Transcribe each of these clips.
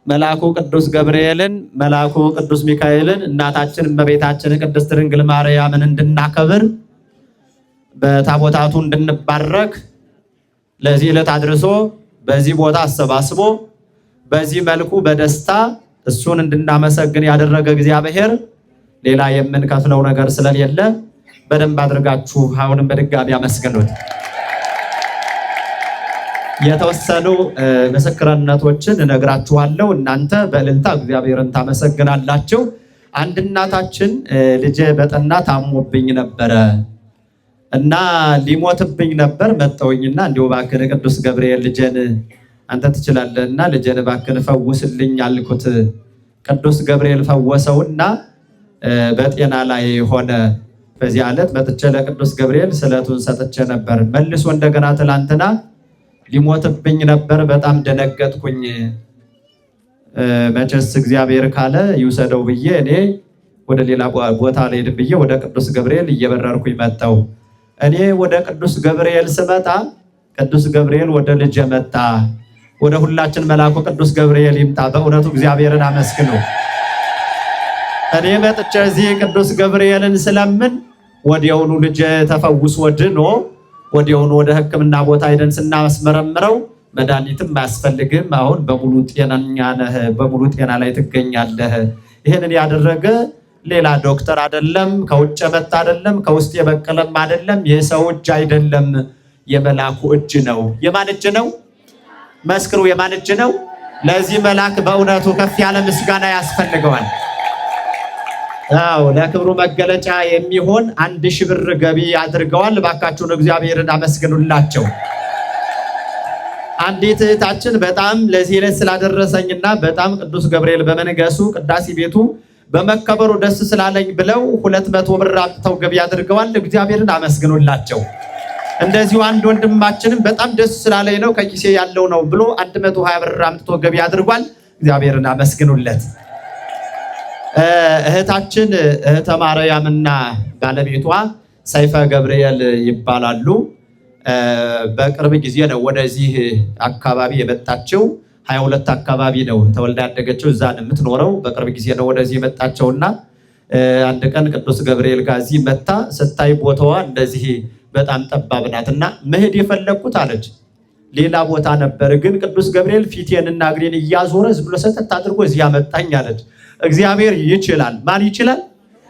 መልአኩ ቅዱስ ገብርኤልን መልአኩ ቅዱስ ሚካኤልን እናታችን እመቤታችን ቅድስት ድንግል ማርያምን እንድናከብር በታቦታቱ እንድንባረክ ለዚህ ዕለት አድርሶ በዚህ ቦታ አሰባስቦ በዚህ መልኩ በደስታ እሱን እንድናመሰግን ያደረገ እግዚአብሔር ሌላ የምንከፍለው ነገር ስለሌለ በደንብ አድርጋችሁ አሁንም በድጋሚ አመስግኑት። የተወሰኑ ምስክርነቶችን እነግራችኋለሁ። እናንተ በእልልታ እግዚአብሔርን ታመሰግናላችሁ። አንድ እናታችን ልጄ በጠና ታሞብኝ ነበረ እና ሊሞትብኝ ነበር መጣውኝና እንዲሁ እባክህ ቅዱስ ገብርኤል ልጄን አንተ ትችላለህና ልጄን እባክህ ፈውስልኝ አልኩት። ቅዱስ ገብርኤል ፈወሰውና በጤና ላይ ሆነ። በዚህ ዕለት መጥቼ ለቅዱስ ገብርኤል ስለቱን ሰጥቼ ነበር። መልሶ እንደገና ትላንትና ሊሞትብኝ ነበር። በጣም ደነገጥኩኝ። መቼስ እግዚአብሔር ካለ ይውሰደው ብዬ እኔ ወደ ሌላ ቦታ ልሄድ ብዬ ወደ ቅዱስ ገብርኤል እየበረርኩኝ መጣሁ። እኔ ወደ ቅዱስ ገብርኤል ስመጣ ቅዱስ ገብርኤል ወደ ልጄ መጣ። ወደ ሁላችን መልአኩ ቅዱስ ገብርኤል ይምጣ። በእውነቱ እግዚአብሔርን አመስግኑ። እኔ መጥቼ እዚህ ቅዱስ ገብርኤልን ስለምን ወዲያውኑ ልጄ ተፈውሶ ድኖ ወዲያውኑ ወደ ሕክምና ቦታ ሄደን ስናስመረምረው መድኃኒትም አያስፈልግም፣ አሁን በሙሉ ጤነኛ ነህ፣ በሙሉ ጤና ላይ ትገኛለህ። ይህንን ያደረገ ሌላ ዶክተር አይደለም፣ ከውጭ የመጣ አይደለም፣ ከውስጥ የበቀለም አይደለም፣ የሰው እጅ አይደለም፣ የመልአኩ እጅ ነው። የማን እጅ ነው? መስክሩ። የማን እጅ ነው? ለዚህ መልአክ በእውነቱ ከፍ ያለ ምስጋና ያስፈልገዋል። አዎ ለክብሩ መገለጫ የሚሆን 1000 ብር ገቢ አድርገዋል። ባካችሁን እግዚአብሔርን አመስግኑላቸው። አንዲት እህታችን በጣም ለዚህ ዕለት ስላደረሰኝና በጣም ቅዱስ ገብርኤል በመንገሱ ቅዳሴ ቤቱ በመከበሩ ደስ ስላለኝ ብለው 200 ብር አምጥተው ገቢ አድርገዋል። እግዚአብሔርን አመስግኑላቸው። እንደዚሁ አንድ ወንድማችንም በጣም ደስ ስላለኝ ነው ከኪሴ ያለው ነው ብሎ 120 ብር አምጥቶ ገቢ አድርጓል። እግዚአብሔርን አመስግኑለት። እህታችን እህተ ማርያምና ባለቤቷ ሰይፈ ገብርኤል ይባላሉ። በቅርብ ጊዜ ነው ወደዚህ አካባቢ የመጣችው። 22 አካባቢ ነው ተወልዳ ያደገችው፣ እዛ ነው የምትኖረው። በቅርብ ጊዜ ነው ወደዚህ የመጣቸውና አንድ ቀን ቅዱስ ገብርኤል ጋር እዚህ መጣ ስታይ ቦታዋ እንደዚህ በጣም ጠባብ ናትና መሄድ የፈለኩት አለች ሌላ ቦታ ነበር፣ ግን ቅዱስ ገብርኤል ፊቴንና እግሬን እያዞረ ዝም ብሎ ሰተት አድርጎ እዚህ ያመጣኝ አለች። እግዚአብሔር ይችላል። ማን ይችላል?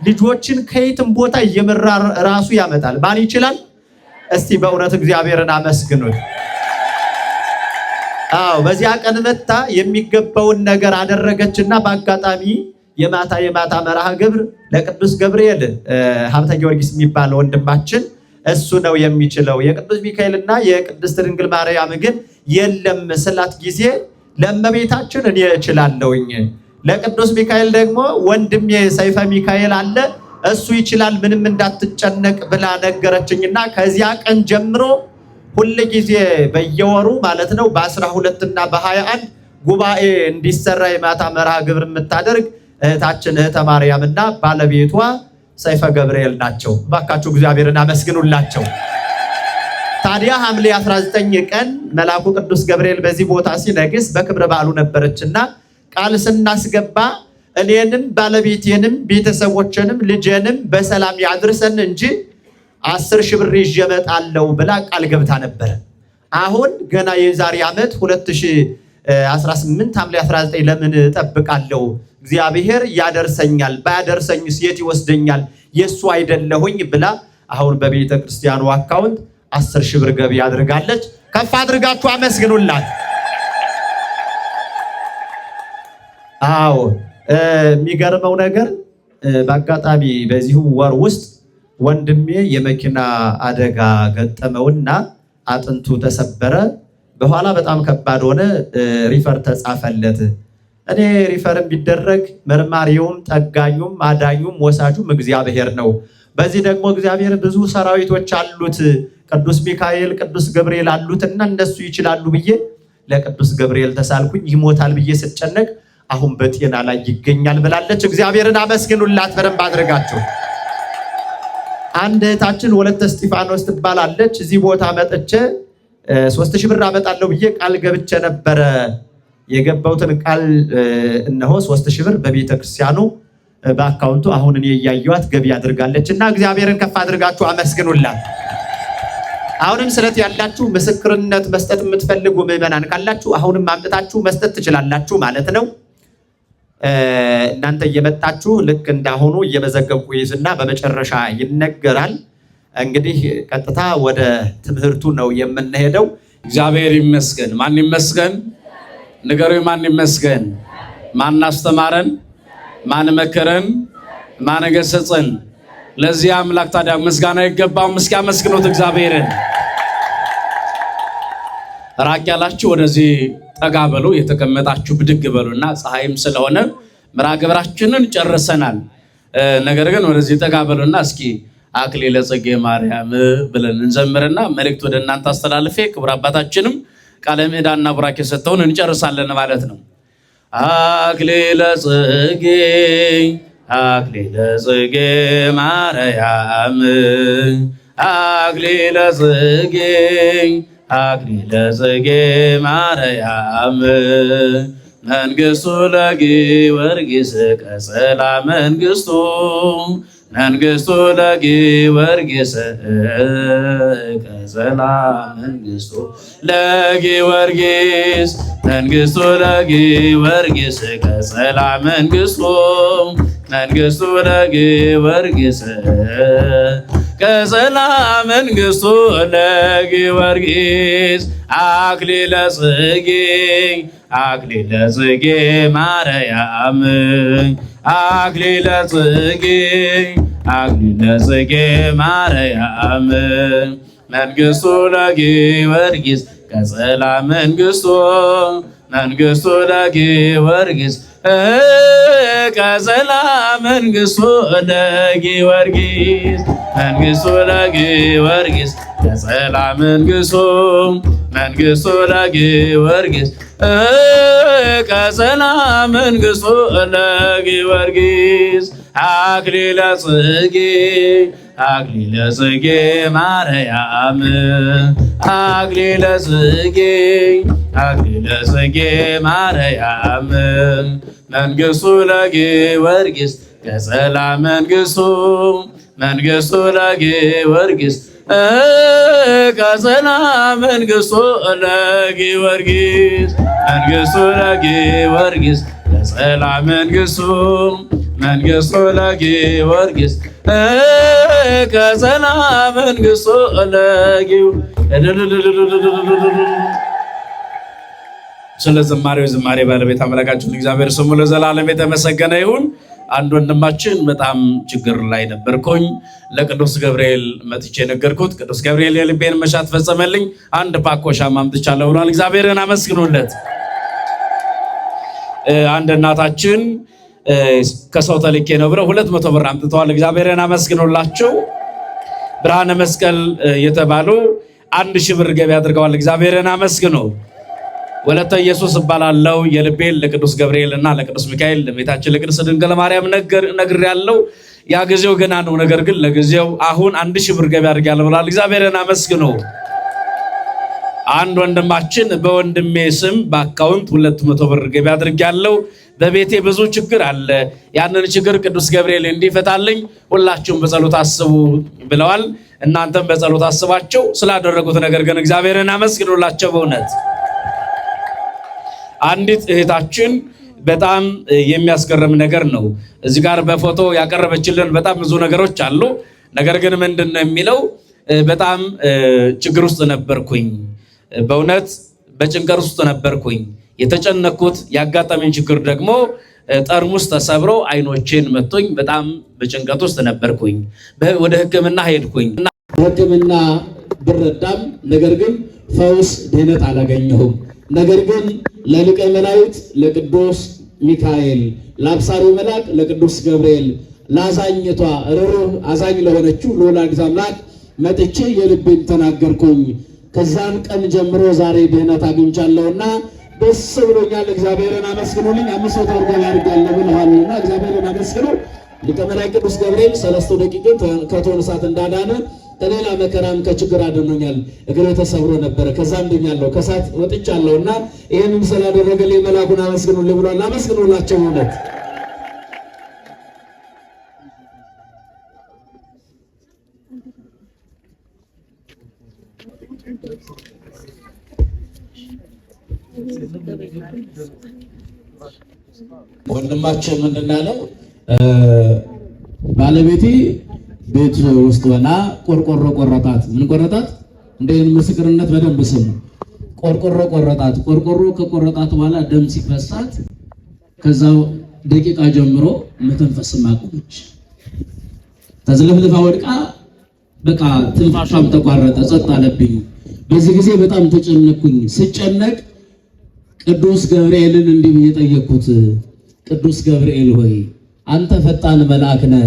ልጆችን ከየትም ቦታ እየመራ ራሱ ያመጣል። ማን ይችላል? እስቲ በእውነት እግዚአብሔርን አመስግኑት። አዎ በዚያ ቀን መጣ የሚገባውን ነገር አደረገችና በአጋጣሚ የማታ መርሃ ግብር ለቅዱስ ገብርኤል ሀብተ ጊዮርጊስ የሚባል ወንድማችን እሱ ነው የሚችለው። የቅዱስ ሚካኤልና የቅድስት ድንግል ማርያም ግን የለም ስላት ጊዜ ለእመቤታችን እኔ እችላለሁኝ፣ ለቅዱስ ሚካኤል ደግሞ ወንድሜ ሰይፈ ሚካኤል አለ እሱ ይችላል፣ ምንም እንዳትጨነቅ ብላ ነገረችኝና ከዚያ ቀን ጀምሮ ሁል ጊዜ በየወሩ ማለት ነው በ12 እና በ21 ጉባኤ እንዲሰራ የማታ መርሃ ግብር የምታደርግ እህታችን እህተ ማርያምና ባለቤቷ ሰይፈ ገብርኤል ናቸው። ባካችሁ እግዚአብሔርን አመስግኑላቸው። ታዲያ ሐምሌ 19 ቀን መልአኩ ቅዱስ ገብርኤል በዚህ ቦታ ሲነግስ በክብረ በዓሉ ነበረችና ቃል ስናስገባ እኔንም ባለቤቴንም ቤተሰቦችንም ልጄንም በሰላም ያድርሰን እንጂ 10,000 ብር ይዤ እመጣለሁ ብላ ቃል ገብታ ነበር። አሁን ገና የዛሬ ዓመት 2018 ሐምሌ 19 ለምን እጠብቃለሁ? እግዚአብሔር ያደርሰኛል፣ ባያደርሰኝስ የት ይወስደኛል? የሱ አይደለሁኝ ብላ አሁን በቤተ ክርስቲያኑ አካውንት 10,000 ብር ገቢ አድርጋለች። ከፍ አድርጋችሁ አመስግኑላት። አዎ የሚገርመው ነገር በአጋጣሚ በዚሁ ወር ውስጥ ወንድሜ የመኪና አደጋ ገጠመውና አጥንቱ ተሰበረ። በኋላ በጣም ከባድ ሆነ። ሪፈር ተጻፈለት። እኔ ሪፈር ቢደረግ መርማሪውም ጠጋኙም አዳኙም ወሳጁም እግዚአብሔር ነው። በዚህ ደግሞ እግዚአብሔር ብዙ ሰራዊቶች አሉት፣ ቅዱስ ሚካኤል ቅዱስ ገብርኤል አሉትና እነሱ ይችላሉ ብዬ ለቅዱስ ገብርኤል ተሳልኩኝ። ይሞታል ብዬ ስጨነቅ አሁን በጤና ላይ ይገኛል ብላለች። እግዚአብሔርን አመስግኑላት በደንብ አድርጋችሁ። አንድ እህታችን ወለተ እስጢፋኖስ ትባላለች። እዚህ ቦታ መጥቼ 3,000 ብር አመጣለሁ ብዬ ቃል ገብቼ ነበረ። የገባውትን ቃል እነሆ 3000 ብር በቤተክርስቲያኑ በአካውንቱ አሁን እኔ ያያዩት ገቢ አድርጋለች እና እግዚአብሔርን ከፍ አድርጋችሁ አመስግኑላት። አሁንም ስለት ያላችሁ ምስክርነት መስጠት የምትፈልጉ ምዕመናን ካላችሁ አሁንም አምጥታችሁ መስጠት ትችላላችሁ ማለት ነው። እናንተ እየመጣችሁ ልክ እንዳሆኑ እየመዘገብኩ ይዝና በመጨረሻ ይነገራል። እንግዲህ ቀጥታ ወደ ትምህርቱ ነው የምንሄደው። እግዚአብሔር ይመስገን። ማን ይመስገን? ንገሩ። ማን ይመስገን? ማን አስተማረን? ማን መከረን? ማን ገሰጸን? ለዚህ አምላክ ታዲያ ምስጋና ይገባው። መስግኑት እግዚአብሔርን። ራቅ ያላችሁ ወደዚህ ጠጋ በሉ፣ የተቀመጣችሁ ብድግ በሉና ፀሐይም ስለሆነ ምራ ግብራችንን ጨርሰናል። ነገር ግን ወደዚህ ጠጋ በሉና እስኪ አክሊለ ጽጌ ማርያም ብለን እንዘምርና መልእክት ወደ እናንተ አስተላልፌ ክቡር አባታችንም ቃለ ምዕዳንና ቡራኬ ሰጥተውን እንጨርሳለን ማለት ነው። አክሊለ ጽጌ ማርያም አክሊለ ጽጌ ማርያም መንግሥቱ ለጊዮርጊስ ቀጸላ መንግሥቱ ለጊዮርጊስ ቀጸላ መንግሥቱ ለጊዮርጊስ ቀጸላ መንግሥቱ ለጊዮርጊስ ቀጸላ መንግሥቱ ለጊዮርጊስ አክሊለ ጽጌ ማርያም አክሊለ ጽጌ ማርያም መንግሥቱ ለጊዮርጊስ ቀጸላ መንግሥቱ ለጊዮርጊስ ቀጸላ መንግሥቱ ለጊዮርጊስ ቀጸላ መንግሥቱ ለጊዮርጊስ ቀጸላ መንግሥቱ ለጊዮርጊስ አክሊለ ጽጌ ማርያም አክሊለ ጽጌ ማርያም መንግሥቱ ለጊዮርጊስ ቀጸላ መንግሥቱ ለጊዮርጊስ ቀጸላ መንግሥቱ ለጊዮርጊስ ቀጸላ መንግሥቱ ለጊዮርጊስ ቀጸላ መንግሥቱ ስለ ዝማሬው ዝማሬ ባለቤት አምላካችን እግዚአብሔር ስሙ ለዘላለም የተመሰገነ ይሁን። አንድ ወንድማችን በጣም ችግር ላይ ነበርኩኝ፣ ለቅዱስ ገብርኤል መጥቼ ነገርኩት። ቅዱስ ገብርኤል የልቤን መሻት ፈጸመልኝ። አንድ ፓኮሻ ማምጥቻለሁ ብሏል። እግዚአብሔርን አመስግኑለት። አንድ እናታችን ከሰው ተልኬ ነው ብለው 200 ብር አምጥተዋል። እግዚአብሔርን አመስግኑላቸው። ብርሃነ መስቀል የተባሉ 1000 ብር ገቢ አድርገዋል። እግዚአብሔርን አመስግኑ። ወለተ ኢየሱስ እባላለሁ። የልቤን ለቅዱስ ገብርኤል እና ለቅዱስ ሚካኤል ለቤታችን ለቅድስት ድንግል ማርያም ነግሬያለሁ። ያ ጊዜው ገና ነው። ነገር ግን ለጊዜው አሁን 1000 ብር ገቢ አድርጌያለሁ ብሏል። እግዚአብሔርን አመስግኑ። አንድ ወንድማችን በወንድሜ ስም በአካውንት 200 ብር ገቢ አድርጌያለሁ። በቤቴ ብዙ ችግር አለ፣ ያንን ችግር ቅዱስ ገብርኤል እንዲፈታልኝ ሁላችሁም በጸሎት አስቡ ብለዋል። እናንተም በጸሎት አስባቸው ስላደረጉት ነገር ግን እግዚአብሔርን አመስግኑላቸው። በእውነት አንዲት እህታችን በጣም የሚያስገርም ነገር ነው እዚህ ጋር በፎቶ ያቀረበችልን በጣም ብዙ ነገሮች አሉ። ነገር ግን ምንድነው የሚለው በጣም ችግር ውስጥ ነበርኩኝ፣ በእውነት በጭንቀት ውስጥ ነበርኩኝ። የተጨነኩት ያጋጠመኝ ችግር ደግሞ ጠርሙስ ተሰብሮ አይኖቼን መቶኝ በጣም በጭንቀት ውስጥ ነበርኩኝ። ወደ ሕክምና ሄድኩኝ። ሕክምና ብረዳም ነገር ግን ፈውስ ድህነት አላገኘሁም። ነገር ግን ለሊቀ መላእክት ለቅዱስ ሚካኤል፣ ለአብሳሪው መልአክ ለቅዱስ ገብርኤል፣ ለአዛኝቷ ርኅሩህ አዛኝ ለሆነችው ለወላዲተ አምላክ መጥቼ የልቤን ተናገርኩኝ። ከዛን ቀን ጀምሮ ዛሬ ድህነት አግኝቻለሁና ደስ ብሎኛል። እግዚአብሔርን አመስግኑልኝ። 500 ብር ገቢ አድርጌያለሁ ብለዋልና እግዚአብሔርን አመስግኑ። ሊቀ መላእክት ቅዱስ ገብርኤል 3 ደቂቃ ከእቶነ እሳት እንዳዳነ ከሌላ መከራም ከችግር አድኖኛል። እግሬ ተሰብሮ ነበረ፣ ከዛም ድኛለሁ፣ ከእሳት ወጥቻለሁና ይህንን ስላደረገልኝ መልአኩን አመስግኑልኝ ብሏል። አመስግኑላቸው እውነት ወንድማችን ምንድን ያለው ባለቤቴ ቤት ውስጥ ሆና ቆርቆሮ ቆረጣት። ምን ቆረጣት? እንደዚህ ምስክርነት በደንብ ስሙ። ቆርቆሮ ቆረጣት። ቆርቆሮ ከቆረጣት በኋላ ደም ሲፈሳት ከዛው ደቂቃ ጀምሮ መተንፈስ ማቆመች። ተዝለፍልፋ ወድቃ በቃ ትንፋሿም ተቋረጠ፣ ጸጥ አለብኝ። በዚህ ጊዜ በጣም ተጨነቅኩኝ። ስጨነቅ ቅዱስ ገብርኤልን እንዲህ ብዬ ጠየቅኩት። ቅዱስ ገብርኤል ሆይ አንተ ፈጣን መልአክ ነህ፣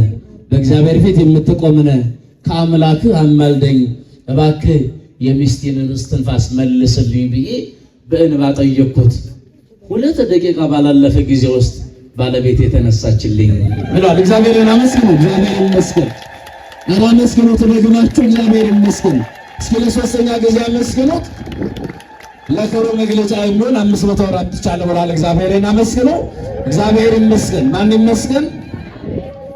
በእግዚአብሔር ፊት የምትቆም ነህ፣ ከአምላክህ አማልደኝ እባክህ የሚስቴን እስትንፋስ መልስልኝ ብዬ በእንባ ጠየቅኩት። 2 ደቂቃ ባላለፈ ጊዜ ውስጥ ባለቤት የተነሳችልኝ ብሏል። እግዚአብሔርን አመስግኑ። እግዚአብሔር ይመስገን። አመስግኑት ደግማችሁ፣ እግዚአብሔር ይመስገን። እስኪ ለሶስተኛ ጊዜ አመስግኑት። ለክብሩ መግለጫ የሚሆን 500 ብር አምጥቻለሁ ብሏል። እግዚአብሔርን አመስግኑ። እግዚአብሔር ይመስገን። ማን ይመስገን?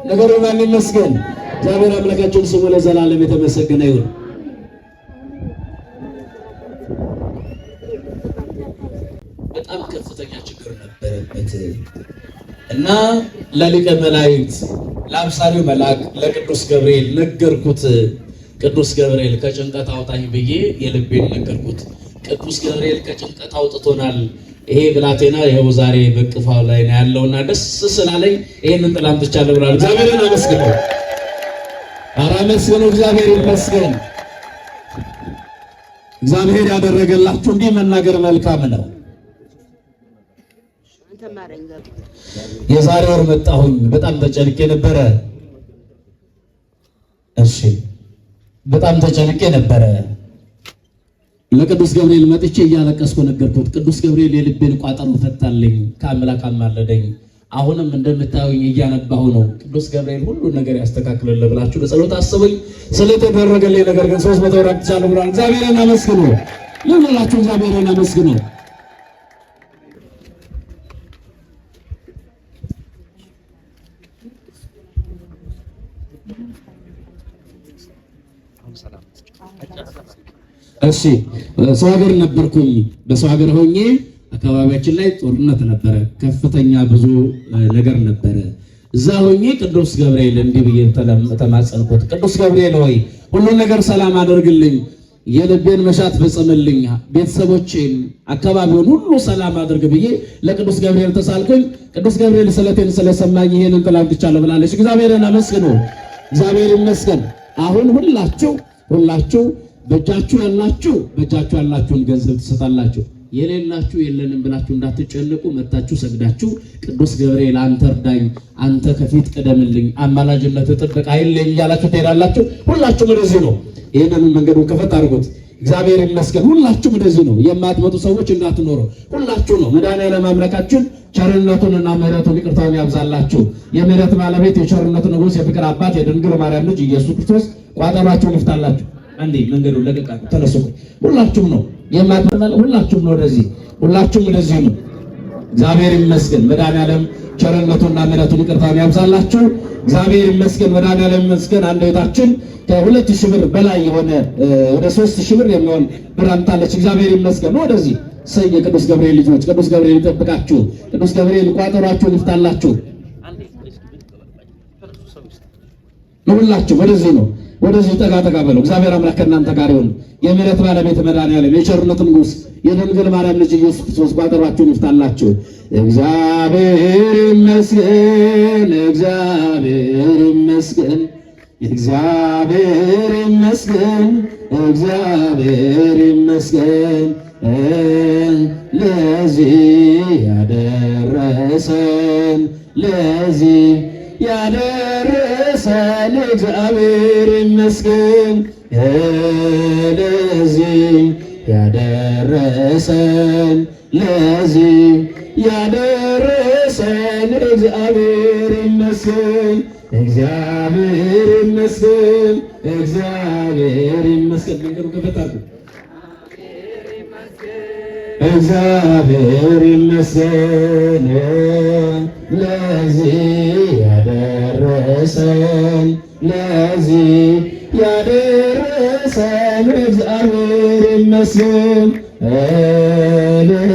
ነገሩ ማን ይመስገን? እግዚአብሔር አምላካችን ስሙ ለዘላለም የተመሰገነ ይሁን። በጣም ከፍተኛ ችግር ነበረበት እና ለሊቀ መላእክት ለአብሳሪው መልአክ ለቅዱስ ገብርኤል ነገርኩት። ቅዱስ ገብርኤል ከጭንቀት አውጣኝ ብዬ የልቤን ነገርኩት። ቅዱስ ገብርኤል ከጭንቀት አውጥቶናል። ይሄ ብላቴና ይሄው ዛሬ በቅፋው ላይ ነው ያለውና ደስ ስላለኝ ይሄንን ጥላም ትቻለህ ብሏል። እግዚአብሔርን አመስግነው። ኧረ አመስግኑ። እግዚአብሔር ይመስገን። እግዚአብሔር ያደረገላችሁ እንዲህ መናገር መልካም ነው። የዛሬ ወር መጣሁኝ። በጣም ተጨንቄ ነበረ። እሺ በጣም ተጨንቄ ነበረ። ለቅዱስ ገብርኤል መጥቼ እያለቀስኩ ነገርኩት። ቅዱስ ገብርኤል የልቤን ቋጠሮ ፈታልኝ፣ ከአምላክ አማለደኝ። አሁንም እንደምታዩኝ እያነባሁ ነው። ቅዱስ ገብርኤል ሁሉ ነገር ያስተካክልልህ ብላችሁ በጸሎት አስቡኝ። ስለተደረገልኝ ነገር ግን 300 ብር አምጥቻለሁ ብሏል። እግዚአብሔርን አመስግኑ። ለሁላችሁ እግዚአብሔርን አመስግኑ። እሺ ሰው ሀገር ነበርኩኝ። በሰው ሀገር ሆኜ አካባቢያችን ላይ ጦርነት ነበረ፣ ከፍተኛ ብዙ ነገር ነበረ። እዛ ሆኜ ቅዱስ ገብርኤል እንዲህ ብዬ ተማጸንኩት። ቅዱስ ገብርኤል ሆይ ሁሉን ነገር ሰላም አድርግልኝ፣ የልቤን መሻት ፈጽምልኝ፣ ቤተሰቦቼን አካባቢውን ሁሉ ሰላም አድርግ ብዬ ለቅዱስ ገብርኤል ተሳልኩኝ። ቅዱስ ገብርኤል ስለቴን ስለሰማኝ ይሄንን ጥላ አምጥቻለሁ ብላለች። እግዚአብሔርን አመስግኑ። እግዚአብሔር ይመስገን። አሁን ሁላችሁ በእጃችሁ ያላችሁን ገንዘብ ትሰጣላችሁ። የሌላችሁ የለንም ብላችሁ እንዳትጨነቁ መታችሁ ሰግዳችሁ ቅዱስ ገብርኤል አንተ እርዳኝ፣ አንተ ከፊት ቅደምልኝ፣ አማላጅነት ጥበቃ አይለኝ እያላችሁ ትሄዳላችሁ። ሁላችሁም እንደዚህ ነው። ይሄንን መንገዱን ከፈት አድርጉት። እግዚአብሔር ይመስገን። ሁላችሁም እንደዚህ ነው። የማትመጡ ሰዎች እንዳትኖሩ ሁላችሁ ነው። መድኃኒዓለም አምላካችን ቸርነቱንና ምሕረቱን ይቅርታውን ያብዛላችሁ። የምሕረት ባለቤት የቸርነቱ ንጉሥ የፍቅር አባት የድንግል ማርያም ልጅ ኢየሱስ ክርስቶስ ቋጠሯችሁን ይፍታላችሁ። አንዴ መንገዱን ለቀቃ ተነሱ። ሁላችሁም ነው የማትመጡ፣ ሁላችሁም ነው ወደዚህ፣ ሁላችሁም ወደዚህ ነው። እግዚአብሔር ይመስገን። መድኃኒዓለም ቸርነቱንና ምሕረቱን ይቅርታውን ያብዛላችሁ። እግዚአብሔር ይመስገን። መድኃኒዓለም ይመስገን። አንድ እህታችን ከ2000 ብር በላይ የሆነ ወደ 3000 ብር የሚሆን ብር አምጣለች። እግዚአብሔር ይመስገን። ወደዚህ ሰይ የቅዱስ ገብርኤል ልጆች፣ ቅዱስ ገብርኤል ይጠብቃችሁ። ቅዱስ ገብርኤል ቋጠሯችሁን ይፍታላችሁ። ሁላችሁ ወደዚህ ነው። ወደዚህ ጠጋ በለው። እግዚአብሔር አምላክ ከእናንተ ጋር ይሁን። የምሕረት ባለቤት መድኃኒዓለም የቸርነት ንጉሥ የድንግል ማርያም ልጅ ኢየሱስ ክርስቶስ ቋጠሯችሁን ይፍታላችሁ። እግዚአብሔር ይመስገን። እግዚአብሔር ይመስገን። እግዚአብሔር ይመስገን። እግዚአብሔር ይመስገን። ለዚህ ያደረሰን ያደረሰን እግዚአብሔር ይመስገን። ለዚህ ያደረሰን ያደረሰን እግዚአብሔር ይመስገን። እግዚአብሔር ይመስገን፣ እግዚአብሔር ይመስገን። መንገዱ ከፈታሉ እግዚአብሔር ይመስገን ለዚህ ያደረሰን፣ ለዚህ ያደረሰን እግዚአብሔር ይመስገን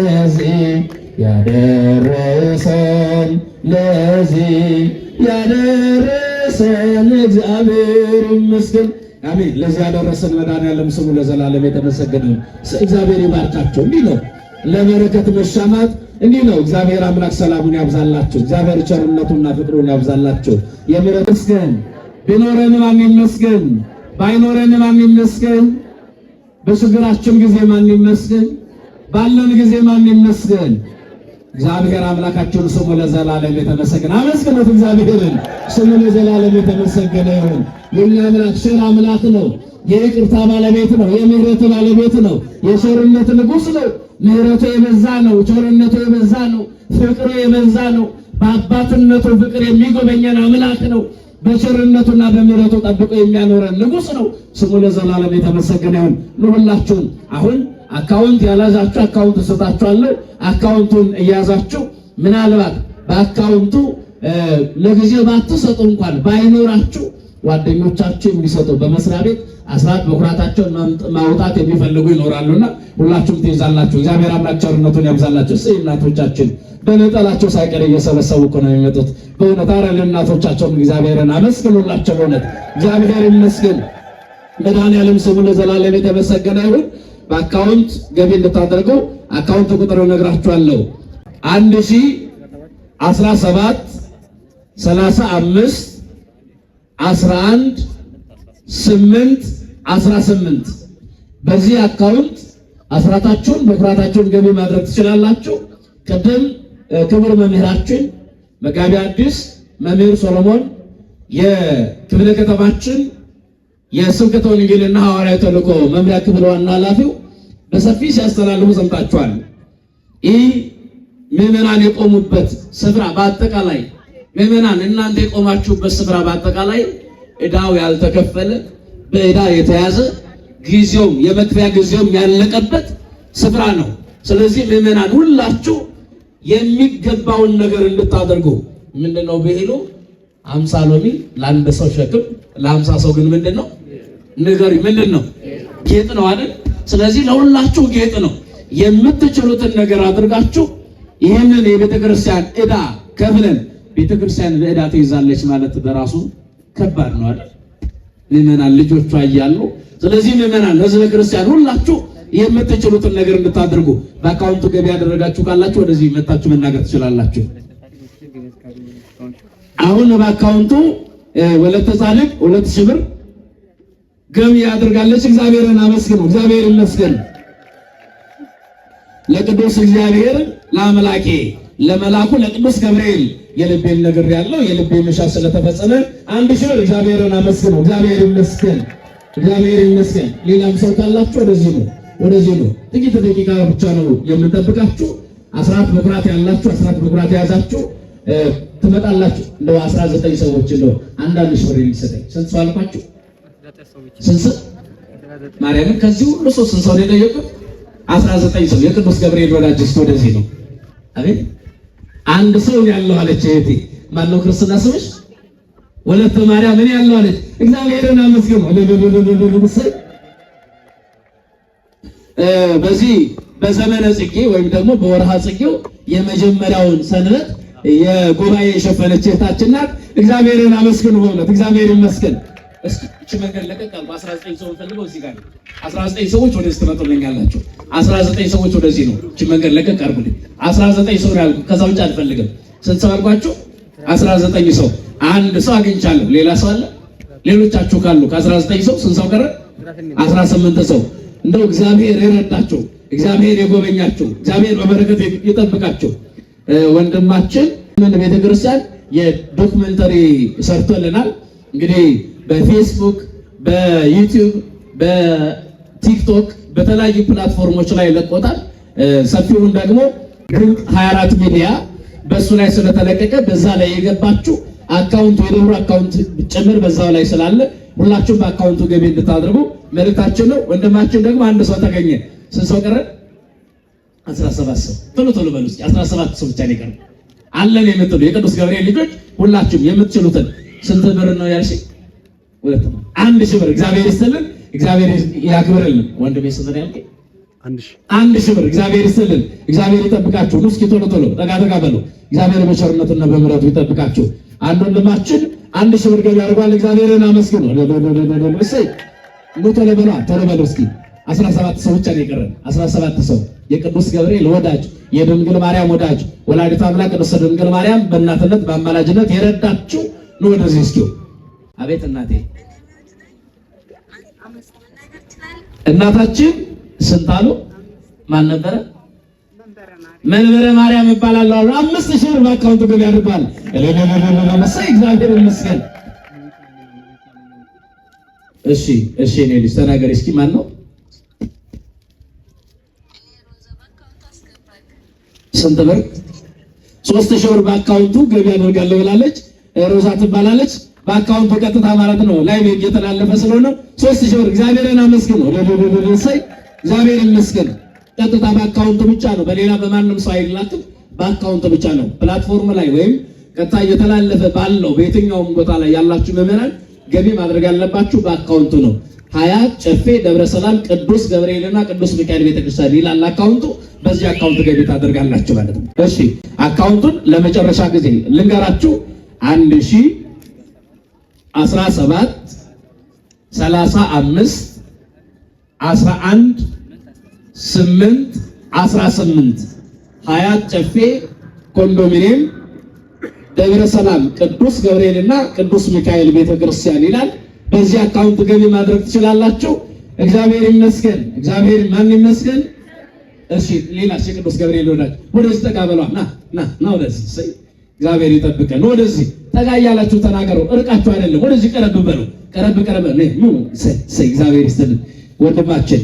ለዚህ ያደረሰን፣ ለዚህ ያደረሰን እግዚአብሔር ይመስገን። አሜን። ለዚህ ያደረሰን መድኃኒዓለም ስሙ ለዘላለም የተመሰገነ ነው። እግዚአብሔር ይባርካቸው። እንዲህ ነው ለበረከት መሻማት፣ እንዲህ ነው። እግዚአብሔር አምላክ ሰላሙን ያብዛላችሁ። እግዚአብሔር ቸርነቱና ፍቅሩን ያብዛላችሁ። የምሕረት ይመስገን። ቢኖረን ማን ይመስገን? ባይኖረን ማን ይመስገን? በችግራችን ጊዜ ማን ይመስገን? ባለን ጊዜ ማን ይመስገን? እግዚአብሔር አምላካችን ስሙ ለዘላለም የተመሰገነ። አመስግኑት እግዚአብሔርን፣ ስሙ ለዘላለም የተመሰገነ ይሁን። የኛ አምላክ ቸር አምላክ ነው። የይቅርታ ባለቤት ነው። የምህረት ባለቤት ነው። የቸርነት ንጉሥ ነው። ምህረቱ የበዛ ነው። ቸርነቱ የበዛ ነው። ፍቅሩ የበዛ ነው። በአባትነቱ ፍቅር የሚጎበኘን አምላክ ነው። በቸርነቱና በምህረቱ ጠብቆ የሚያኖረን ንጉሥ ነው። ስሙ ለዘላለም የተመሰገነ ይሁን። ሁላችሁም አሁን አካውንት ያላዛችሁ አካውንት እሰጣችኋለሁ። አካውንቱን እያዛችሁ ምናልባት በአካውንቱ ለጊዜው ባትሰጡ እንኳን ባይኖራችሁ ጓደኞቻችሁ የሚሰጡ በመስሪያ ቤት አስራት በኩራታቸውን ማውጣት የሚፈልጉ ይኖራሉና ሁላችሁም ትይዛላችሁ። እግዚአብሔር አምላክ ቸርነቱን ያብዛላችሁ። እናቶቻችን በነጠላቸው ሳይቀር እየሰበሰቡ እኮ ነው የሚመጡት። በእውነት አረ ለእናቶቻቸውም እግዚአብሔርን አመስግኑላቸው። በእውነት እግዚአብሔር ይመስገን። መድኃኒዓለም ስሙ ለዘላለም የተመሰገነ ይሁን። በአካውንት ገቢ እንድታደርጉ አካውንት ቁጥር እነግራችኋለሁ። 1017 35 11 8 18 በዚህ አካውንት አስራታችሁን በኩራታችሁን ገቢ ማድረግ ትችላላችሁ። ቅድም ክቡር መምህራችን መጋቢ አዲስ መምህር ሶሎሞን የክፍለ ከተማችን የስብከተ ወንጌልና ሐዋርያዊ ተልእኮ መምሪያ ክፍል ዋና ኃላፊው በሰፊ ሲያስተላልፉ ሰምታችኋል። ይህ ምዕመናን የቆሙበት ስፍራ በአጠቃላይ ምዕመናን እናንተ የቆማችሁበት ስፍራ በአጠቃላይ ዕዳው ያልተከፈለ በዕዳ የተያዘ ጊዜውም የመክፈያ ጊዜውም ያለቀበት ስፍራ ነው። ስለዚህ ምዕመናን ሁላችሁ የሚገባውን ነገር እንድታደርጉ ምንድነው ብሂሉ 50 ሎሚ ለአንድ ሰው ሸክም ለ50 ሰው ግን ምንድነው ንገሪ ምንድነው ጌጥ ነው አይደል? ስለዚህ ለሁላችሁ ጌጥ ነው። የምትችሉትን ነገር አድርጋችሁ ይህንን የቤተክርስቲያን ዕዳ ከፍለን ቤተክርስቲያን ዕዳ ትይዛለች ማለት በራሱ ከባድ ነው አይደል? ምዕመናን ልጆቿ እያሉ ስለዚህ ምዕመናን ለሕዝበ ክርስቲያን ሁላችሁ የምትችሉትን ነገር እንድታደርጉ በአካውንቱ ገቢ ያደረጋችሁ ካላችሁ ወደዚህ መጣችሁ መናገር ትችላላችሁ። አሁን በአካውንቱ ወለተ ጻድቅ 2000 ብር ገቢ ያደርጋለች። እግዚአብሔርን አመስግኑ። እግዚአብሔር ይመስገን። ለቅዱስ እግዚአብሔር ለአምላኬ ለመላኩ ለቅዱስ ገብርኤል የልቤን ነገር ያለው የልቤ መሻት ስለተፈጸመ 1000 ብር እግዚአብሔርን አመስግኑ። እግዚአብሔር ይመስገን። እግዚአብሔር ይመስገን። ሌላም ሰው ካላችሁ ወደዚህ ነው። ጥቂት ደቂቃ ብቻ ነው የምንጠብቃችሁ። አስራት በኩራት ያላችሁ አስራት በኩራት የያዛችሁ ትመጣላችሁ። እንደው 19 ሰዎች እንደው አንዳንድ ሺህ ብር የሚሰጠኝ ስንት ሰው አልኳችሁ? ስንት ማርያምን ከዚህ ሁሉ ሰው ስንት ሰው ነው የጠየቁት? 19 ሰው። የቅዱስ ገብርኤል ወዳጅ ወደዚህ ነው። አቤት አንድ ሰው ያለው አለች እህቴ። ማነው ክርስትና ስምሽ? ወለተ ማርያም ምን ያለው አለች። እግዚአብሔርን አመስግኑ። በዚህ በዘመነ ጽጌ ወይም ደግሞ በወርሃ ጽጌው የመጀመሪያውን ሰንበት የጉባኤ የሸፈነች እህታችን ናት። እግዚአብሔርን አመስግኑ። በእውነት እግዚአብሔር ይመስገን። እስኪ መንገድ ለቀቅ አልኩ። 19 ሰው ፈልገው እዚህ ጋር 19 ሰዎች ወደዚህ ትመጡልኛላችሁ። 19 ሰዎች ወደዚህ ነው። እቺ መንገድ ለቀቅ አድርጉልኝ። 19 ሰው ነው ያልኩት። ከዛ ውጭ አልፈልግም። ስንት ሰው አልኳችሁ? 19 ሰው። አንድ ሰው አግኝቻለሁ። ሌላ ሰው አለ? ሌሎቻችሁ ካሉ ከ19 ሰው ስንት ሰው ቀረ? 18 ሰው። እንደው እግዚአብሔር የረዳችሁ፣ እግዚአብሔር የጎበኛችሁ፣ እግዚአብሔር በበረከት ይጠብቃችሁ። ወንድማችን ምን ቤተክርስቲያን የዶክመንተሪ ሰርቶልናል። እንግዲህ በፌስቡክ፣ በዩቲዩብ፣ በቲክቶክ በተለያዩ ፕላትፎርሞች ላይ ለቆታል። ሰፊውን ደግሞ ድንቅ 24 ሚዲያ በሱ ላይ ስለተለቀቀ በዛ ላይ የገባችሁ አካውንቱ የደብሩ አካውንት ጭምር በዛው ላይ ስላለ ሁላችሁም በአካውንቱ ገቢ እንድታደርጉ መልእክታችን ነው። ወንድማችን ደግሞ አንድ ሰው ተገኘ። ስንት ሰው ቀረ? 17 ሰው። ቶሎ ቶሎ በሉ እስኪ 17 ሰው ብቻ ነው የቀረው። አለን የምትሉ የቅዱስ ገብርኤል ልጆች ሁላችሁም የምትችሉትን ስንት ብር ነው ያልሽ? 1,000 ብር። እግዚአብሔር ይስጥልን፣ እግዚአብሔር ያክብርልን። ወንድሜ ስንት ነው ያልከኝ? 1,000 ብር። እግዚአብሔር ይስጥልን፣ እግዚአብሔር ይጠብቃችሁ። እስኪ ቶሎ ቶሎ ጠጋ ጠጋ በሉ። እግዚአብሔር በቸርነቱና በምሕረቱ ይጠብቃችሁ። አንድ ወንድማችን 1,000 ብር ገቢ አድርጓል። እግዚአብሔርን አመስግኑ። እሰይ ኑ ቶሎ በሉ፣ ቶሎ በሉ እስኪ 17 ሰው ብቻ ነው የቀረን። 17 ሰው የቅዱስ ገብርኤል ወዳጅ የድንግል ማርያም ወዳጅ ወላዲተ አምላክ ቅድስት ድንግል ማርያም በእናትነት በአማላጅነት የረዳችሁ ነው። ወደዚህ እስኪ አቤት እናቴ እናታችን ስንት አሉ? ማን ነበረ? መንበረ ማርያም ይባላል። 5,000 ብር በአካውንቱ ገቢ አድርጓል። ለለለለለሰይ እግዚአብሔር ይመስገን። እሺ እሺ፣ እኔ ልጅ ተናገሪ እስኪ ማን ነው? ስንት ብር? 3,000 ብር በአካውንቱ ገቢ አድርጋለሁ ብላለች። ሮዛ ትባላለች። በአካውንቱ ቀጥታ ማለት ነው ላይ እየተላለፈ ስለሆነ 3,000 ብር። እግዚአብሔርን አመስግኑ። ለለለለሰይ እግዚአብሔር ይመስገን። ቀጥታ በአካውንቱ ብቻ ነው፣ በሌላ በማንም ሰው አይላክም። በአካውንቱ ብቻ ነው። ፕላትፎርም ላይ ወይም ቀጥታ እየተላለፈ ባለው በየትኛውም ቦታ ላይ ያላችሁ ምዕመናን ገቢ ማድረግ ያለባችሁ በአካውንቱ ነው። 20 ጨፌ ደብረ ሰላም ቅዱስ ገብርኤልና ቅዱስ ሚካኤል ቤተክርስቲያን ይላል አካውንቱ። በዚህ አካውንት ገቢ ታደርጋላችሁ ማለት ነው። እሺ አካውንቱን ለመጨረሻ ጊዜ ልንገራችሁ። 1017 35 11 8 18 20 ጨፌ ኮንዶሚኒየም ደብረ ሰላም ቅዱስ ገብርኤልና ቅዱስ ሚካኤል ቤተክርስቲያን ይላል። በዚህ አካውንት ገቢ ማድረግ ትችላላችሁ። እግዚአብሔር ይመስገን። እግዚአብሔር ማን ይመስገን? እሺ ሌላ ቅዱስ ገብርኤል ወዳጅ ወደዚህ ተቀበሏ። ና ወደዚህ። እግዚአብሔር ይጠብቀን። ወደዚህ ጠጋ እያላችሁ ተናገሩ። እርቃችሁ አይደለም። ወደዚህ ቀረብ በሉ። ቀረብ ነው። እግዚአብሔር ይስጥልን ወንድማችን።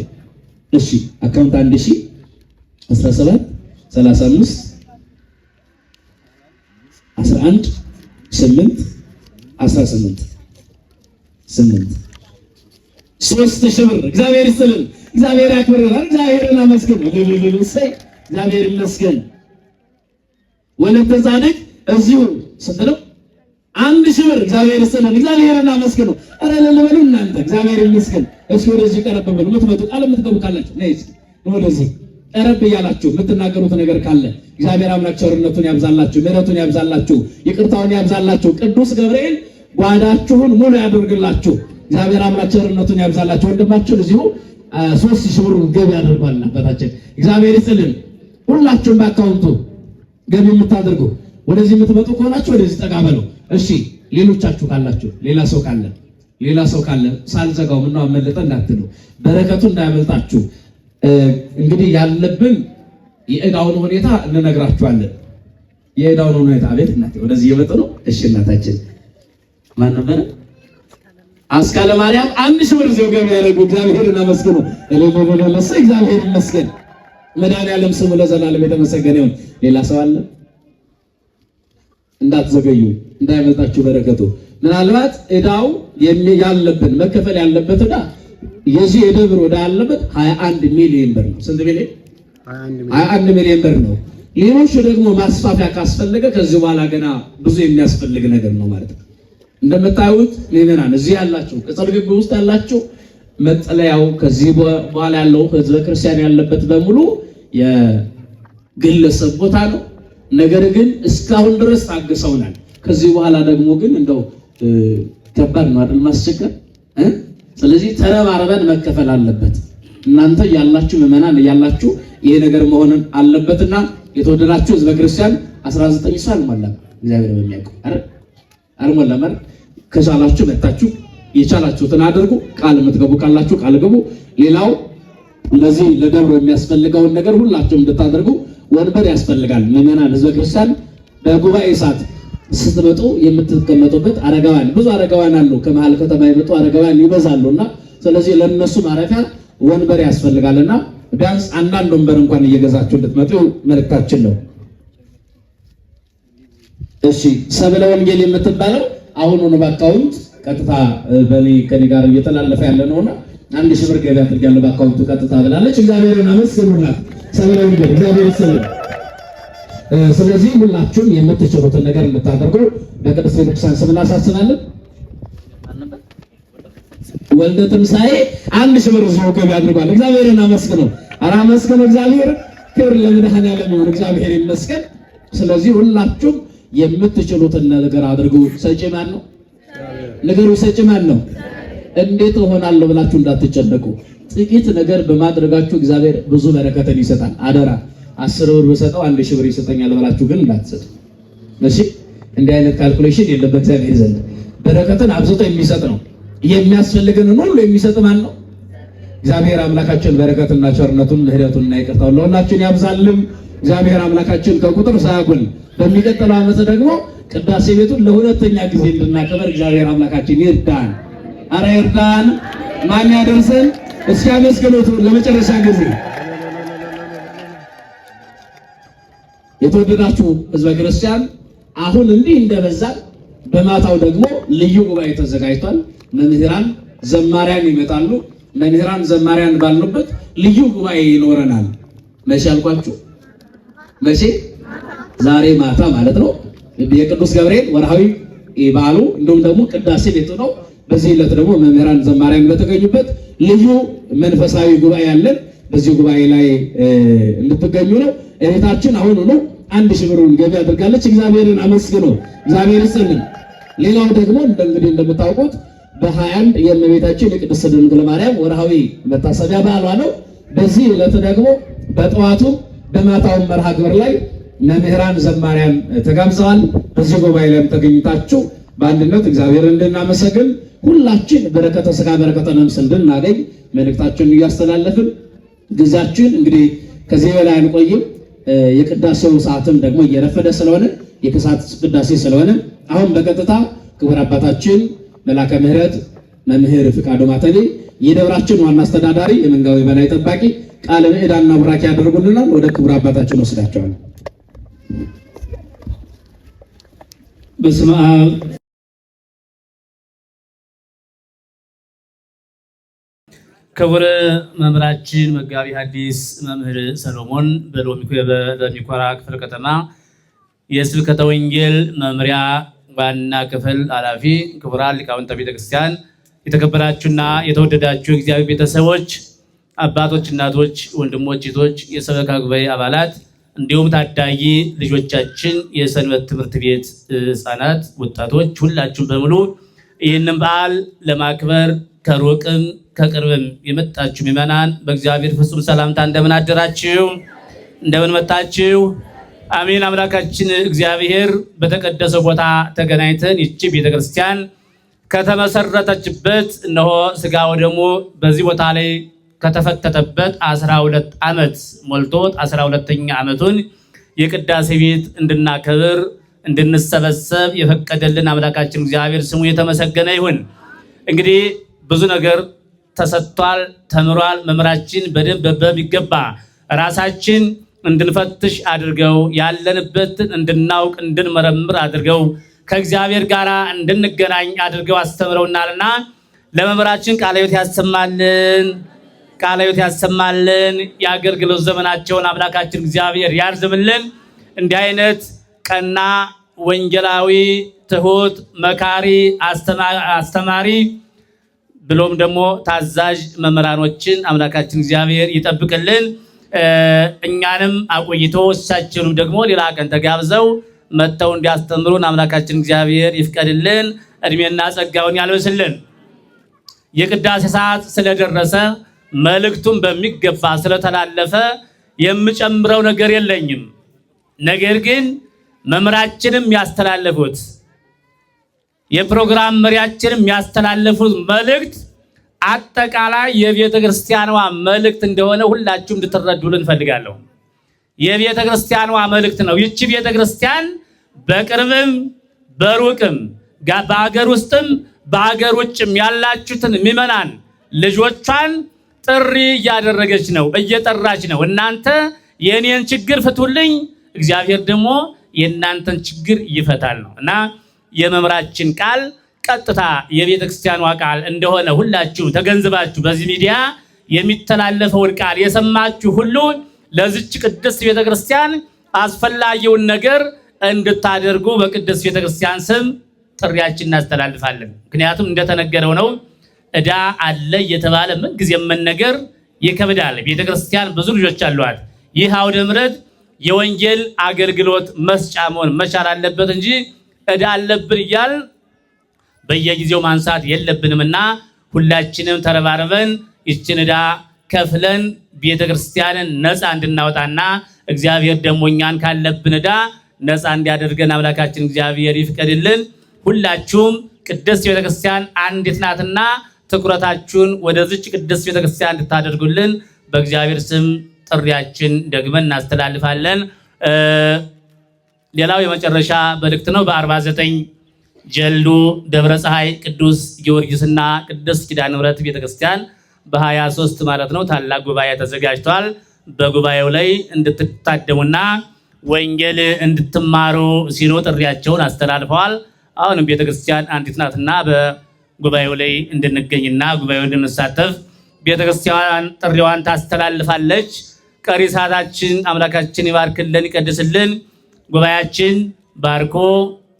እሺ አካውንት 1017 35 11 8 18 3,000 ብር። እግዚአብሔር ይስጥልን፣ እግዚአብሔር ያክብርልን። እግዚአብሔርን አመስግኑ። እግዚአብሔር ይመስገን። ወለተ ጻድቅ እዚሁ ስንት ነው? 1,000 ብር። እግዚአብሔር ይስጥልን፣ እግዚአብሔርን አመስግኑ። ኧረ ለለበሉ እናንተ እግዚአብሔር ይመስገን። እስኪ ወደዚህ ቀረብ በሉ። የምትመጡ ቃል የምትገቡ ካላችሁ ነይ እስኪ ወደዚህ ቀረብ እያላችሁ የምትናገሩት ነገር ካለ እግዚአብሔር አምላክ ቸርነቱን ያብዛላችሁ፣ ምሕረቱን ያብዛላችሁ፣ ይቅርታውን ያብዛላችሁ። ቅዱስ ገብርኤል ጓዳችሁን ሙሉ ያደርግላችሁ። እግዚአብሔር አምላክ ቸርነቱን ያብዛላችሁ። ወንድማችን እዚሁ 3,000 ብር ገቢ ያደርጋል። አባታችን እግዚአብሔር ይስጥልን። ሁላችሁም በአካውንቱ ገቢ የምታደርጉ ወደዚህ የምትመጡ ከሆናችሁ ወደዚህ ጠጋ በሉ። እሺ ሌሎቻችሁ ካላችሁ ሌላ ሰው ካለ ሳልዘጋው ምነው አመለጠ እንዳትሉ፣ በረከቱ እንዳያመልጣችሁ። እንግዲህ ያለብን የዕዳውን ሁኔታ እንነግራችኋለን። የዕዳውን ሁኔታ ቤት እናቴ ወደዚህ እየመጡ ነው። እሺ እናታችን ማን ነበረ? አስካለ ማርያም 1,000 ብር ዘው ገቢ ያደረጉ። እግዚአብሔርን አመስግኑ። እግዚአብሔር ይመስገን። መድኃኒዓለም ስሙ ለዘላለም የተመሰገነ ይሁን። ሌላ ሰው አለ? እንዳትዘገዩ እንዳይመጣችሁ በረከቱ። ምናልባት ዕዳው ያለብን መከፈል ያለበት ዕዳ የዚህ የደብር ዕዳ ያለበት 21 ሚሊዮን ብር ነው። ስንት ሚሊዮን? 21 ሚሊዮን ብር ነው። ሌሎች ደግሞ ማስፋፊያ ካስፈለገ ከዚህ በኋላ ገና ብዙ የሚያስፈልግ ነገር ነው ማለት ነው። እንደምታዩት ምዕመናን እዚህ ያላችሁ ቅጽር ግቢ ውስጥ ያላችሁ መጠለያው ከዚህ በኋላ ያለው ህዝበ ክርስቲያን ያለበት በሙሉ የግለሰብ ቦታ ነው። ነገር ግን እስካሁን ድረስ ታግሰውናል። ከዚህ በኋላ ደግሞ ግን እንደው ከባድ ነው አይደል ማስቸገር። ስለዚህ ተረባርበን መከፈል አለበት። እናንተ ያላችሁ ምዕመናን ያላችሁ ይሄ ነገር መሆን አለበትና የተወደዳችሁ ህዝበ ክርስቲያን 19 ሰው አልሞላም። እግዚአብሔር በሚያውቀው አልሞላም። ከቻላችሁ መጣችሁ የቻላችሁትን አድርጉ። ቃል የምትገቡ ካላችሁ ቃል ግቡ። ሌላው ለዚህ ለደብሮ የሚያስፈልገውን ነገር ሁላችሁም እንድታደርጉ ወንበር ያስፈልጋል። ምዕመናን ህዝበ ክርስቲያን በጉባኤ ሰዓት ስትመጡ የምትቀመጡበት አረጋውያን ብዙ አረጋውያን አሉ። ከመሃል ከተማ የመጡ አረጋውያን ይበዛሉና ስለዚህ ለነሱ ማረፊያ ወንበር ያስፈልጋልና ቢያንስ አንዳንድ ወንበር እንኳን እየገዛችሁ እንድትመጡ መልእክታችን ነው። እሺ ሰብለ ወንጌል የምትባለው አሁን ነው በአካውንት ቀጥታ ከኔ ጋር እየተላለፈ ያለ ነውና 1000 ብር ገቢ አድርጋለሁ በአካውንቱ ቀጥታ ብላለች። እግዚአብሔርን አመስግኑላት። ሰብለ ወንጌል እግዚአብሔር ይስጥልን። ስለዚህ ሁላችሁም የምትችሉትን ነገር እንድታደርጉ በቅድስት ቤተክርስቲያን ስም እናሳስባለን። ወልደ ትንሣኤ 1000 ብር ሰው ገቢ አድርጓል። እግዚአብሔርን አመስግኑ። ኧረ አመስግኑ እግዚአብሔር። ክብር ለመድኃኔዓለም ይሁን። እግዚአብሔር ይመስገን። ስለዚህ ሁላችሁም የምትችሉትን ነገር አድርጉ። ሰጪ ማን ነው? ነገሩ ሰጪ ማን ነው? እንዴት እሆናለሁ ብላችሁ እንዳትጨነቁ። ጥቂት ነገር በማድረጋችሁ እግዚአብሔር ብዙ በረከትን ይሰጣል። አደራ 10 ብር በሰጠው 1000 ብር ይሰጠኛል ብላችሁ ግን እንዳትሰጡ። እሺ እንዲህ አይነት ካልኩሌሽን የለም በእግዚአብሔር ዘንድ። በረከትን አብዝቶ የሚሰጥ ነው። የሚያስፈልገንን ሁሉ የሚሰጥ ማን ነው? እግዚአብሔር አምላካችን በረከትና ቸርነቱን ምሕረቱንና ይቅርታውን ለሁላችን ያብዛልን። እግዚአብሔር አምላካችን ከቁጥር ሳያጎል በሚቀጥለው ዓመት ደግሞ ቅዳሴ ቤቱን ለሁለተኛ ጊዜ እንድናከብር እግዚአብሔር አምላካችን ይርዳን። አረ ይርዳን። ማን ያደርሰን? እስኪ አመስግኑት ለመጨረሻ ጊዜ። የተወደዳችሁ ሕዝበ ክርስቲያን አሁን እንዲህ እንደበዛ በማታው ደግሞ ልዩ ጉባኤ ተዘጋጅቷል። መምህራን ዘማሪያን ይመጣሉ። መምህራን ዘማሪያን ባሉበት ልዩ ጉባኤ ይኖረናል። መቼ አልኳችሁ? መቼ? ዛሬ ማታ ማለት ነው። የቅዱስ ገብርኤል ወርሃዊ በዓሉ እንዲሁም ደግሞ ቅዳሴ ቤቱ ነው። በዚህ ዕለት ደግሞ መምህራን ዘማሪያን በተገኙበት ልዩ መንፈሳዊ ጉባኤ አለን። በዚህ ጉባኤ ላይ እንድትገኙ ነው። እህታችን አሁን ነው 1000 ብሩን ገቢ አድርጋለች። እግዚአብሔርን አመስግኑ። እግዚአብሔር ይስጥልን። ሌላው ደግሞ እንግዲህ እንደምታውቁት በ21 የእመቤታችን የቅድስት ድንግል ማርያም ወርሃዊ መታሰቢያ በዓሏ ነው። በዚህ ዕለት ደግሞ በጠዋቱ በማታው መርሃ ግብር ላይ መምህራን ዘማሪያን ተጋብዘዋል። በዚህ ጉባኤ ላይ ተገኝታችሁ በአንድነት እግዚአብሔርን እንድናመሰግን ሁላችን በረከተ ሥጋ በረከተ ነፍስ እንድናገኝ መልእክታችንን እያስተላለፍን ጊዜያችን እንግዲህ ከዚህ በላይ አንቆይም። የቅዳሴው ሰዓትም ደግሞ እየረፈደ ስለሆነ የከሰዓት ቅዳሴ ስለሆነ አሁን በቀጥታ ክቡር አባታችን መላከ ምሕረት መምህር ፍቃዱ ማተቤ የደብራችን ዋና አስተዳዳሪ የመንጋው በላይ ጠባቂ ቃለ ምዕዳንና ቡራኬ ያደርጉልናል። ወደ ክቡር አባታችን ወስዳቸዋል። በስመ አብ ክቡር መምህራችን መጋቢ ሐዲስ መምህር ሰሎሞን በሎሚኮራ ክፍለ ከተማ የስብከተ ወንጌል መምሪያ ዋና ክፍል ኃላፊ፣ ክቡራን ሊቃውንተ ቤተክርስቲያን፣ የተከበራችሁና የተወደዳችሁ እግዚአብሔር ቤተሰቦች፣ አባቶች፣ እናቶች፣ ወንድሞች፣ እህቶች፣ የሰበካ ጉባኤ አባላት እንዲሁም ታዳጊ ልጆቻችን፣ የሰንበት ትምህርት ቤት ህፃናት፣ ወጣቶች ሁላችሁም በሙሉ ይህንን በዓል ለማክበር ከሩቅም ከቅርብም የመጣችሁ ምዕመናን በእግዚአብሔር ፍጹም ሰላምታ እንደምን አደራችሁ? እንደምን መጣችሁ? አሜን። አምላካችን እግዚአብሔር በተቀደሰው ቦታ ተገናኝተን ይቺ ቤተክርስቲያን ከተመሰረተችበት እነሆ ስጋ ወደሙ በዚህ ቦታ ላይ ከተፈተተበት 12 ዓመት ሞልቶት 12ኛ ዓመቱን የቅዳሴ ቤት እንድናከብር እንድንሰበሰብ የፈቀደልን አምላካችን እግዚአብሔር ስሙ የተመሰገነ ይሁን። እንግዲህ ብዙ ነገር ተሰጥቷል፣ ተምሯል። መምህራችን በደንብ በሚገባ ራሳችን እንድንፈትሽ አድርገው ያለንበትን እንድናውቅ እንድንመረምር አድርገው ከእግዚአብሔር ጋር እንድንገናኝ አድርገው አስተምረውናልና ለመምህራችን ቃለ ሕይወት ያሰማልን፣ ቃለ ሕይወት ያሰማልን። የአገልግሎት ዘመናቸውን አምላካችን እግዚአብሔር ያርዝምልን። እንዲህ አይነት ቀና ወንጌላዊ፣ ትሁት፣ መካሪ፣ አስተማሪ ብሎም ደግሞ ታዛዥ መምህራኖችን አምላካችን እግዚአብሔር ይጠብቅልን። እኛንም አቆይቶ እሳቸውንም ደግሞ ሌላ ቀን ተጋብዘው መጥተው እንዲያስተምሩን አምላካችን እግዚአብሔር ይፍቀድልን፣ እድሜና ጸጋውን ያልብስልን። የቅዳሴ ሰዓት ስለደረሰ መልእክቱን በሚገባ ስለተላለፈ የምጨምረው ነገር የለኝም። ነገር ግን መምህራችንም ያስተላለፉት የፕሮግራም መሪያችንም ያስተላለፉት መልእክት አጠቃላይ የቤተ ክርስቲያኗ መልእክት እንደሆነ ሁላችሁም እንድትረዱልን እንፈልጋለሁ። የቤተ ክርስቲያኗ መልእክት ነው። ይቺ ቤተ ክርስቲያን በቅርብም በሩቅም በአገር ውስጥም በአገር ውጭም ያላችሁትን ምዕመናን ልጆቿን ጥሪ እያደረገች ነው፣ እየጠራች ነው። እናንተ የኔን ችግር ፍቱልኝ፣ እግዚአብሔር ደግሞ የእናንተን ችግር ይፈታል ነው እና የመምህራችን ቃል ቀጥታ የቤተ ክርስቲያኗ ቃል እንደሆነ ሁላችሁ ተገንዝባችሁ በዚህ ሚዲያ የሚተላለፈውን ቃል የሰማችሁ ሁሉ ለዚች ቅድስት ቤተ ክርስቲያን አስፈላጊውን ነገር እንድታደርጉ በቅድስት ቤተ ክርስቲያን ስም ጥሪያችንን እናስተላልፋለን። ምክንያቱም እንደተነገረው ነው ዕዳ አለ እየተባለ ምን ጊዜም መነገር ይከብዳል። ቤተ ክርስቲያን ብዙ ልጆች አሏት። ይህ አውደ ምሕረት የወንጌል አገልግሎት መስጫ መሆን መቻል አለበት እንጂ ዕዳ አለብን እያል በየጊዜው ማንሳት የለብንምና ሁላችንም ተረባርበን ይችን ዕዳ ከፍለን ቤተክርስቲያንን ነፃ እንድናወጣና እግዚአብሔር ደግሞ እኛን ካለብን ዕዳ ነፃ እንዲያደርገን አምላካችን እግዚአብሔር ይፍቀድልን። ሁላችሁም ቅድስት ቤተክርስቲያን አንዲት ናትና ትኩረታችሁን ወደዚች ቅድስት ቤተክርስቲያን እንድታደርጉልን በእግዚአብሔር ስም ጥሪያችን ደግመን እናስተላልፋለን። ሌላው የመጨረሻ መልእክት ነው። በ49 ጀልዱ ደብረ ፀሐይ ቅዱስ ጊዮርጊስና ቅድስት ኪዳነ ምሕረት ቤተክርስቲያን በ23 ማለት ነው ታላቅ ጉባኤ ተዘጋጅቷል። በጉባኤው ላይ እንድትታደሙና ወንጌል እንድትማሩ ሲሉ ጥሪያቸውን አስተላልፈዋል። አሁንም ቤተክርስቲያን አንዲት ናትና በጉባኤው ላይ እንድንገኝና ጉባኤው እንድንሳተፍ ቤተክርስቲያን ጥሪዋን ታስተላልፋለች። ቀሪ ሰዓታችን አምላካችን ይባርክልን ይቀድስልን። ጉባኤያችን ባርኮ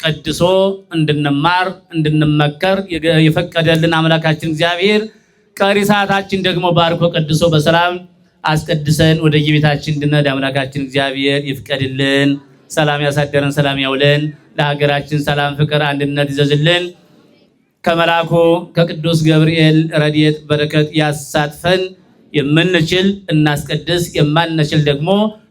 ቀድሶ እንድንማር እንድንመከር የፈቀደልን አምላካችን እግዚአብሔር ቀሪ ሰዓታችን ደግሞ ባርኮ ቀድሶ በሰላም አስቀድሰን ወደ የቤታችን እንድንሄድ አምላካችን እግዚአብሔር ይፍቀድልን። ሰላም ያሳደረን ሰላም ያውለን። ለሀገራችን ሰላም፣ ፍቅር፣ አንድነት ይዘዝልን። ከመላኩ ከቅዱስ ገብርኤል ረድኤት በረከት ያሳትፈን። የምንችል እናስቀድስ፣ የማንችል ደግሞ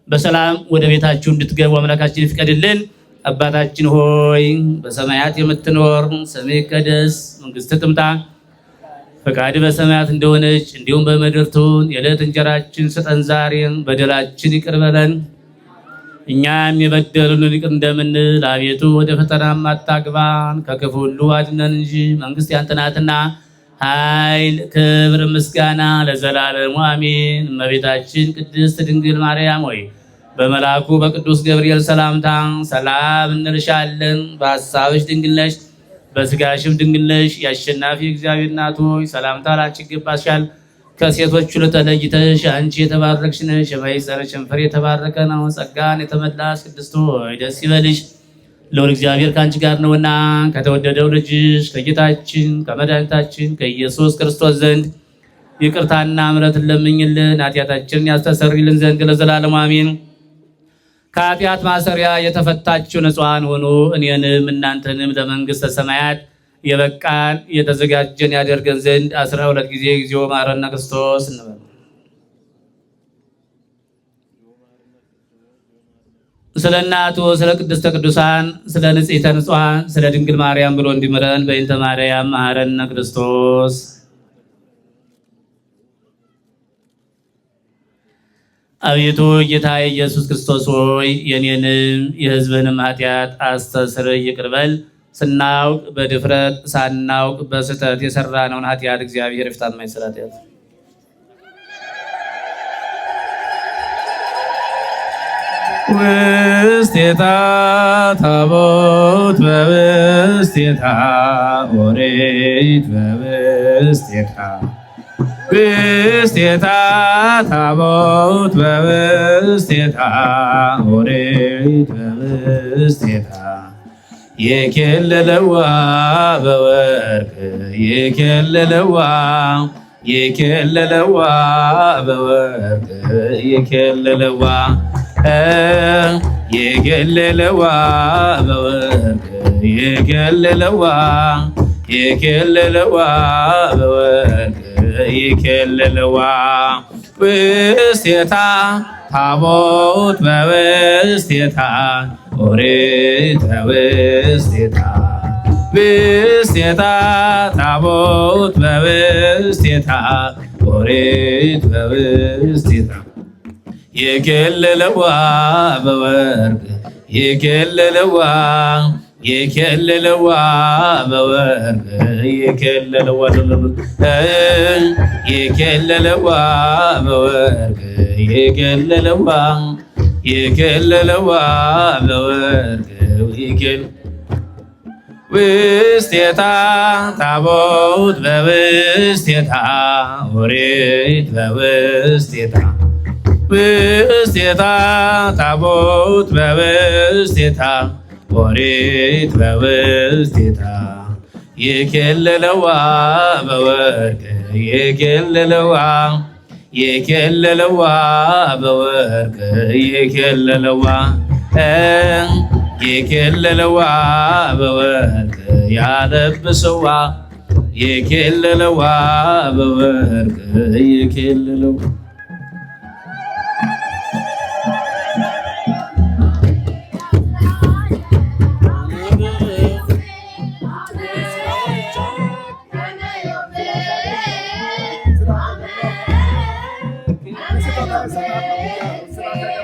በሰላም ወደ ቤታችሁ እንድትገቡ አምላካችን ይፍቀድልን። አባታችን ሆይ በሰማያት የምትኖር ስምህ ይቀደስ፣ መንግስትህ ትምጣ፣ ፈቃድህ በሰማያት እንደሆነች እንዲሁም በምድር ትሁን። የዕለት እንጀራችንን ስጠን ዛሬ፣ በደላችን ይቅር በለን እኛም የበደሉንን ይቅር እንደምንል፣ አቤቱ ወደ ፈተናም አታግባን ከክፉ ሁሉ አድነን እንጂ መንግስት ያንተ ናትና ኃይል፣ ክብር፣ ምስጋና ለዘላለሙ አሜን። እመቤታችን ቅድስት ድንግል ማርያም ሆይ በመልአኩ በቅዱስ ገብርኤል ሰላምታ ሰላም እንልሻለን። በሐሳብሽ ድንግል ነሽ፣ በስጋሽም ድንግል ነሽ። የአሸናፊ እግዚአብሔር እናት ሆይ ሰላምታ ላንቺ ይገባሻል። ከሴቶች ሁሉ ተለይተሽ አንቺ የተባረክሽ ነሽ፣ የማኅፀንሽ ፍሬ የተባረከ ነው። ጸጋን የተመላሽ ቅድስት ሆይ ደስ ይበልሽ፣ ልዑል እግዚአብሔር ከአንቺ ጋር ነውና ከተወደደው ልጅሽ ከጌታችን ከመድኃኒታችን ከኢየሱስ ክርስቶስ ዘንድ ይቅርታና ምሕረትን ለምኝልን ኃጢአታችንን ያስተሰርይልን ዘንድ ለዘላለሙ አሜን። ከኃጢአት ማሰሪያ የተፈታችሁ ንጹሐን ሆኑ፣ እኔንም እናንተንም ለመንግሥተ ሰማያት የበቃን የተዘጋጀን ያደርገን ዘንድ 12 ጊዜ እግዚኦ መሐረነ ክርስቶስ እንበል። ስለ እናቱ ስለ ቅድስተ ቅዱሳን ስለ ንጽሕተ ንጹሐን ስለ ድንግል ማርያም ብሎ እንዲምረን በእንተ ማርያም መሐረነ ክርስቶስ። አቤቱ ጌታ ኢየሱስ ክርስቶስ ሆይ የኔንም የሕዝብንም ኃጢአት አስተስርይ ይቅር በል። ስናውቅ በድፍረት ሳናውቅ በስህተት የሰራነውን ኃጢአት እግዚአብሔር ይፍታ። የማይሰራት ኃጢአት ውስቴታ ታቦት በውስቴታ ኦሪት በውስቴታ ውስቴታ ታቦት በውስቴታ ኦሪት በውስቴታ የኬለለዋ በወርቅ የኬለለዋ የኬለለዋ በወርቅ የኬለለዋ የኬለለዋ በወርቅ የኬለለዋ የኬለለዋ በወርቅ የኬለለዋ ውስቴታ ታቦት በውስቴታ ኦሪት በውስቴታ ውስቴታ ታቦት በውስቴታ ኦሪት በውስቴታ የኬለለዋ በወርቅ የኬለለዋ የኬለለዋ በወርቅ የኬለለዋ የኬለለዋ በወርቅ የኬለለዋ ይኬልልዋ በወርቅ ይኬል ውስቴታ ታቦት በውስቴታ ኦሪት በውስቴታ ውስቴታ ታቦት በውስቴታ ኦሪት በውስቴታ ይኬልልዋ በወርቅ ይኬልልዋ ይኬልልዋ በወርቅ ይኬልልዋ ይኬልልዋ በወርቅ ያለብስዋ ይኬልልዋ በወርቅ ይኬልልዋ Amen.